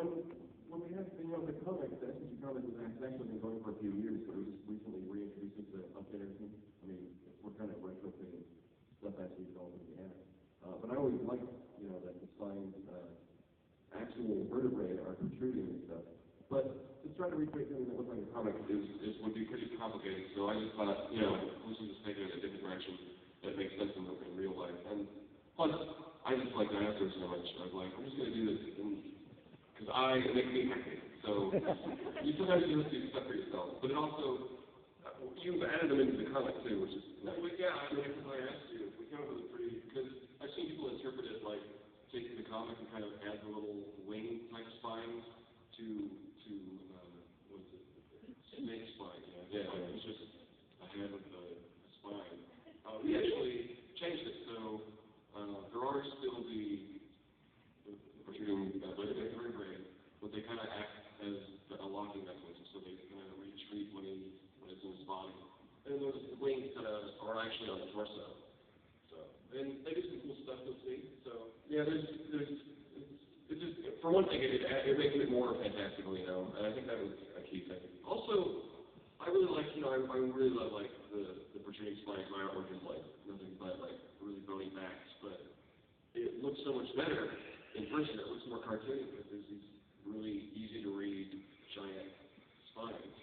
when we had, the comic, the SPG comic was actually been going for a few years, but it was just recently reintroduced into update everything. I mean, we're kind of retrofitting stuff as we go into the air. But I always liked, that the spines, actual vertebrae are protruding and stuff. But to try to recreate something that looks like a comic would be pretty complicated. So I just thought, we should just take it in a different direction that makes sense in real life. And plus, I just like dinosaurs so much. I was like, I'm just going to do this because it makes me happy. So you sometimes you just do stuff for yourself. But it also, you've added them into the comic too, which is nice. Yeah, I mean, because I asked you, we came up with a pretty, because I've seen people interpret it like taking the comic and kind of add the little wing type spines to what is it? Snake spine, yeah. Like it's just a head with a spine. We actually changed it, so there are still the protruding vertebrae, but they kind of act as a locking mechanism, so they kind of retreat when it's in his body. And those wings are actually on the torso. So, and they do some cool stuff you'll see. So, yeah, it's just, for one thing, it makes it more fantastical, and I think that was a key thing. Also, I really like, I really love, like, the protruding spines. My artwork is, like, nothing but, like, really bony backs, but it looks so much better in person. It looks more cartoony because there's these really easy to read giant spines.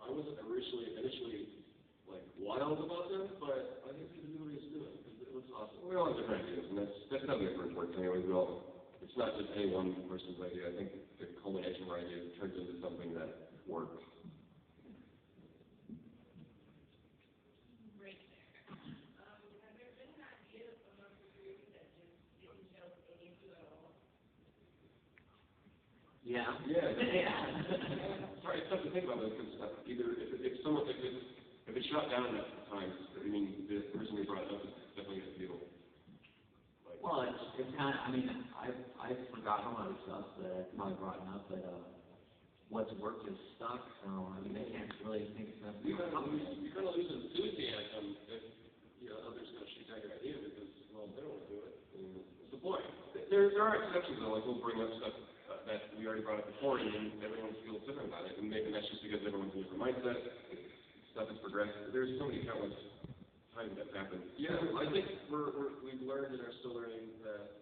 I wasn't initially like wild about them, but I think people really just do it because it looks awesome. We all have different ideas, and that's how the approach works anyway. It's not just any one person's idea. I think the culmination of our ideas turns into something that works. Right there. Have there been ideas among the group that just didn't jump into at all? Yeah. Sorry, it's tough to think about those kind of stuff. Either if it's shot down enough times, I mean, the person who brought it up is definitely going to feel. Well, it's kind of, I mean, I've forgotten a lot of stuff that I've probably brought up, but what's worked is stuck, so I mean, I can't really think of something. You kind of lose enthusiasm if others going to shoot down your idea because, well, they don't want to do it. What's the point? There are exceptions, though, like we'll bring up stuff that we already brought up before, and then everyone feels different about it, and maybe that's just because everyone's in a different mindset. Stuff has progressed. There's so many countless times that's happened. Yeah, I think we've learned and are still learning that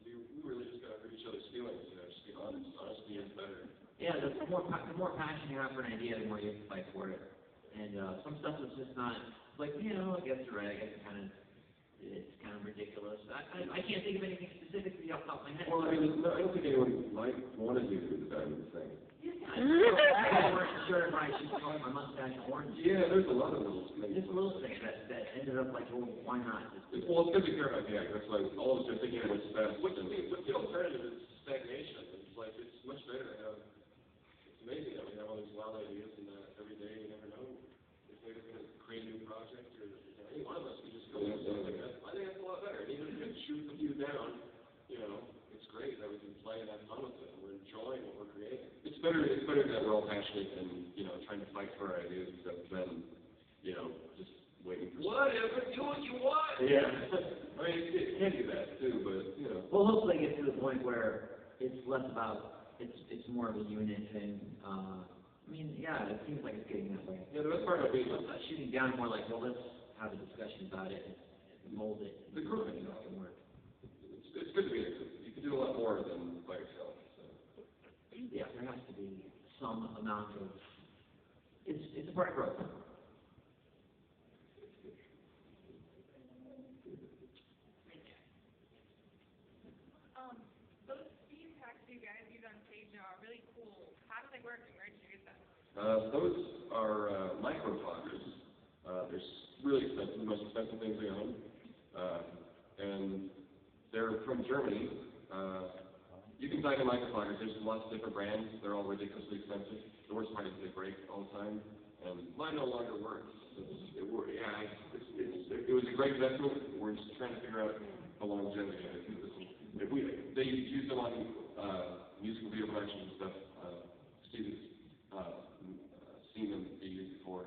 we really just got to hurt each other's feelings. Just be honest. Honesty is better. Yeah, the more passion you have for an idea, the more you have to fight for it. And some stuff is just not like I guess you're right. I guess it's kind of ridiculous. I can't think of anything specifically off the top of my head. Well, I mean, I don't think anyone wanted you to do the diamond thing. Yeah, I weren't sure if I should color my mustache orange. Yeah, there's a lot of little things. Just little things that ended up like, well, why not? Well, it's because we care about the act. That's why all of us are thinking of what's best. What's the alternative is stagnation. It's like, it's much better to have, it's amazing that we have all these wild ideas and every day you never know if they're going to create a new project or any one of us could just go and stuff like that. I think that's a lot better. And even if it shoots a few down, it's great that we can play and have fun with it and we're enjoying what we're creating. It's better that we're all passionate and, trying to fight for our ideas and stuff than, just waiting for whatever, do what you want! Yeah. I mean, it can do that too, but, Well, hopefully get to the point where it's less about, it's more of a unit thing. I mean, yeah, it seems like it's getting that way. Yeah, the best part about being shooting down more like, well, let's have a discussion about it and mold it. The group is not going to work. It's good to be in a group. You can do a lot more than by yourself. So. Yeah, there has to be some amount of, it's a part of growth. Those speed packs you guys use on stage now are really cool. How do they work and where did you get them? Those are microfibers. They're really expensive, the most expensive things we own. And they're from Germany. You can buy the microfibers. There's lots of different brands. They're all ridiculously expensive. The worst part is they break all the time. And mine no longer works. It was a great investment. We're just trying to figure out the longevity of it. They use them on musical video productions and stuff. Students seen them be used before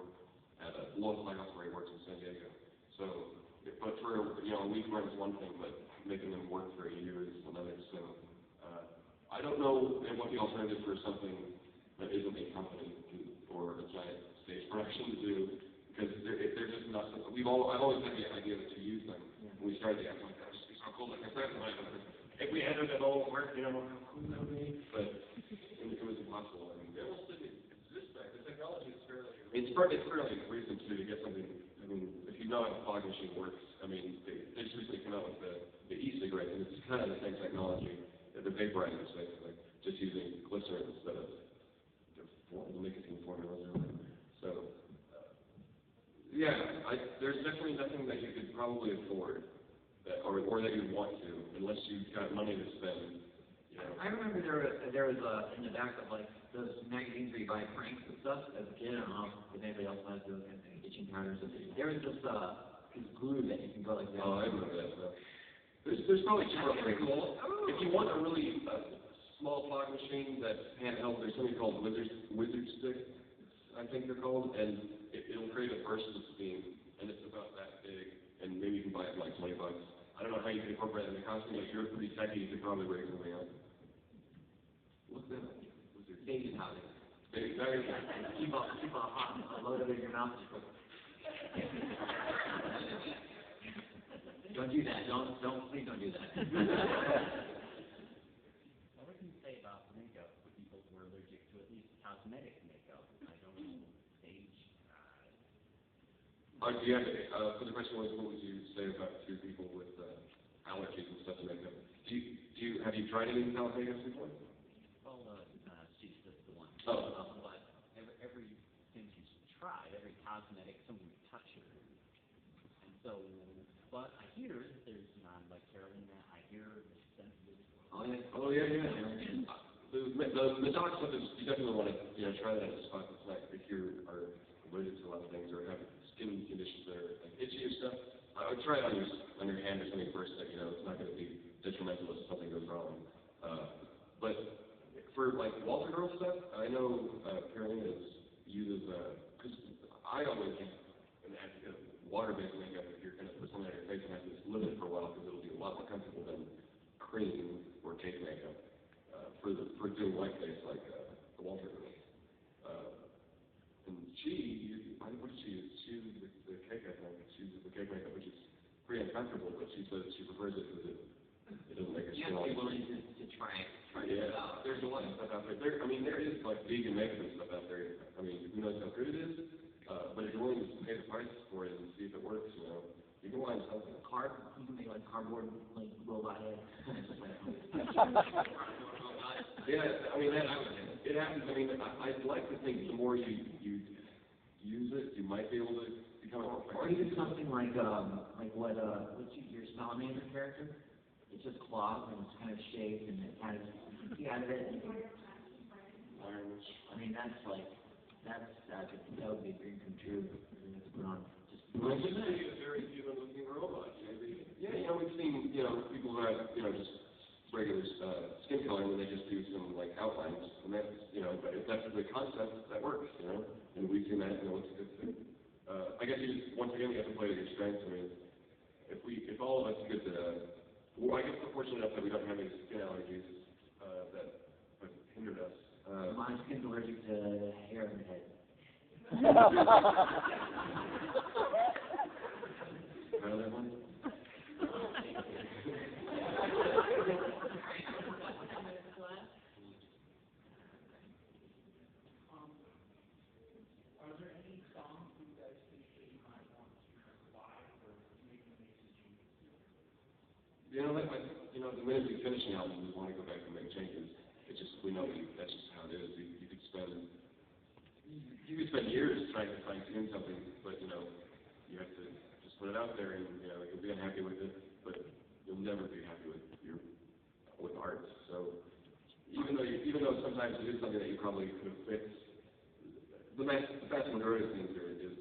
at a local lighthouse where he works in San Diego. So, but for a week run is one thing, but making them work for a year is another. So, I don't know what the alternative for something that isn't a company or a giant stage production to do, because they're just not. I've always had the idea to use them. When we started the app, like that would just be so cool. Like I said, if we had it at all work, how cool that would be. But it was impossible. I mean, it almost didn't exist back. The technology is fairly. It's fairly recent too to get something. I mean, if you know how a fog machine works, I mean, they just recently came out with the e-cigarette, and it's kind of the same technology. The vaporizers, basically, just using glycerin instead of the nicotine formulas. So, there's definitely nothing that you could probably afford, or that you'd want to, unless you've got money to spend. I remember there was in the back of like those magazines where you buy pranks and stuff as a kid. I don't know if anybody else has those kind of itching powders. There was this glue that you can go like that. Oh, I remember that stuff. There's probably pretty cool. If you want a really small fog machine that's handheld, there's something called Wizard Stick, I think they're called, and it'll create a burst of steam, and it's about that big, and maybe you can buy it for like $20. I don't know how you can incorporate it in the costume, but if you're pretty techy, you could probably rig something up. What's that? Baby powder. Baby powder? Keep a hot load of it in your mouth. Don't do that. Please don't do that. What can you say about makeup for people who are allergic to at least cosmetic makeup? I don't know, stage. For the question was, what would you say about to people with allergies and stuff to makeup? Have you tried any metallic makeups before? Well, she's just the one. Oh. But everything she's tried, every cosmetic, something to touch her. And so, but I hear that there's like Carolina, I hear the sensitive. Oh yeah. The metallic stuff is, you definitely want to try that at a spot that's like if you are allergic to a lot of things or have skin conditions that are like itchy or stuff. I would try it on your hand or something first that it's not going to be detrimental if something goes wrong. But for like Walter Girl stuff, I know Carolina uses because I always am an advocate of water-based makeup if you're going to put something on your face and have this live it for a while because it'll be a lot more comfortable than cream or cake makeup for doing whiteface like the Walter Girl. And what did she use? She uses the cake, I think. She uses the cake makeup, which is pretty uncomfortable, but she says she prefers it because it doesn't make her skin all willing to try it out. There's a lot of stuff out there. There is like vegan makeup and stuff out there. I mean, who knows how good it is? But if you're willing to pay the price for it and see if it works, you can find something. You can make like cardboard like robot head. Yeah, I mean it happens. I mean, I'd like to think the more you use it, you might be able to become a Or even something like what's your salamander character? It's just cloth and it's kind of shaped and it has out of it. I mean that would be a dream come true. It's put on just. Well, just be a very human-looking robot, maybe. Yeah, we've seen people who have just regular skin color and they just do some like outlines, and that's but if that's the concept that works, and we've seen that, it's a good thing. I guess once again you have to play to your strengths. I mean, if all of us could, I guess we're fortunate enough that we don't have any skin allergies that have hindered us. My skin's allergic to hair in the head. Remember that one? Are there any songs you guys think that you might want to revive or maybe make some changes to? The minute we finish an album, we want to go back and make changes. It's just we know that's just how it is. You could spend years trying to fine-tune something, but you have to just put it out there, and you'll be unhappy with it, but you'll never be happy with art. So even though sometimes it is something that you probably could have fixed, the vast majority of things is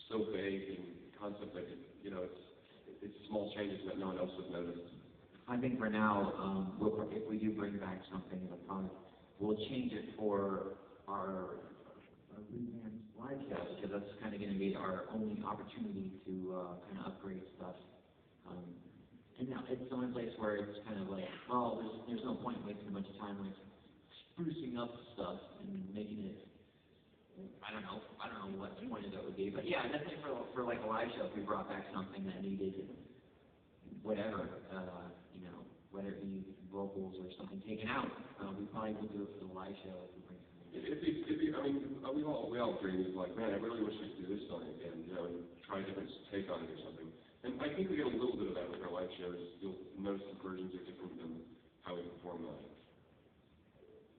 so vague in concept that it's small changes that no one else would notice. I think for now, if we do bring back something in the product, we'll change it for our revamped lifestyle because that's kind of going to be our only opportunity to kind of upgrade stuff. And now it's the only place where it's kind of like, there's no point wasting a bunch of time like sprucing up stuff and making it. I don't know what the point of that would be, but yeah, definitely for like a live show, if we brought back something that needed whatever, whether it be vocals or something taken out, we probably would do it for the live show if we bring something. I mean, we all dream of like, man, I really wish we could do this song again, and try a different take on it or something. And I think we get a little bit of that with our live shows. You'll notice the versions are different than how we perform live.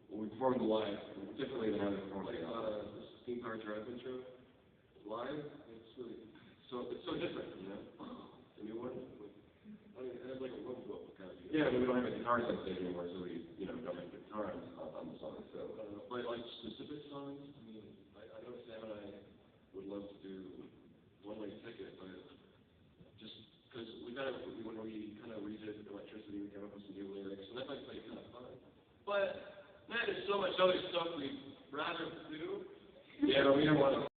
Well, we perform live differently than how we perform live. Like this Theme Park Drive-In show, live, it's so different, The new one, it has like a rope vocal kind of. Yeah, we don't have a guitar on stage anymore, so we, don't have a guitar on the song. So, but like specific songs, I mean, I know Sam and I would love to do One Way Ticket, but just because when we kind of redid Electricity, we came up with some new lyrics, and that might be kind of fun. But man, there's so much other stuff we'd rather do. Yeah, but we don't want to.